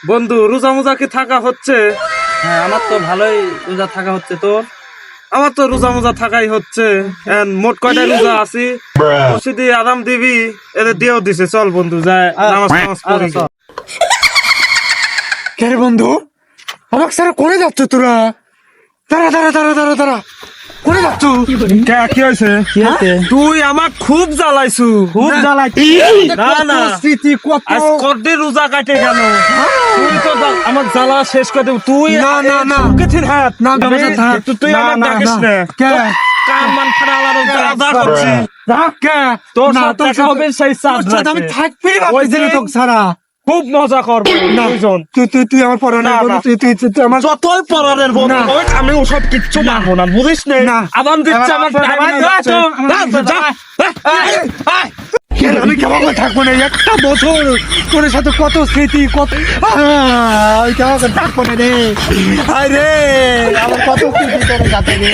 বন্ধু রোজা মোজা কি থাকা হচ্ছে? হ্যাঁ, আমার তো ভালোই রোজা থাকা হচ্ছে। তোর? আমার তো রোজা মোজা থাকাই হচ্ছে। মোট কয়টা রোজা আছি? মসজিদে আদাম দিবি এদের দিয়েও দিছে। চল বন্ধু যায় নামাজ নামাজ পড়ি। চল। কে রে বন্ধু, আমাকে সারা করে যাচ্ছ তোরা? দাঁড়া দাঁড়া দাঁড়া দাঁড়া দাঁড়া, করে যাচ্ছ? কি হয়েছে? কি হয়েছে? তুই আমাক খুব জ্বালাইছু। খুব জ্বালাই। না না, স্মৃতি কত। আজ কদ্দে রোজা কাটে কেন? তুই তো আমার জ্বালা শেষ করে দেব। তুই না, না, না। কেথির হাত না, গামছা থাক। তুই না, আমার না, ডাকিস না। না। কে? কান মান ফাটা আলাদা যা করছি। কে? তোর না, সাথে তোর দেখা হবে সেই চাঁদ তোর সাথে আমি রাতে। থাকবি ওই ভাবতেছি না দিন তোকে ছাড়া। খুব মজা করবো দুইজন। তুই আমার পরে না, না। তুই আমার যতই পরারের বন্ধু না। হোক, আমি ওসব কিচ্ছু মানবো না, বুঝিস নে? না। আদান দিচ্ছে আমার আমার time আমার যাচ্ছে। যা, কে রে, আমি কেমন করে থাকবো না একটা বছর তোর সাথে কত স্মৃতি কত আমি কেমন করে থাকবো না রে। আরে আমার কত স্মৃতি তোর সাথে রে।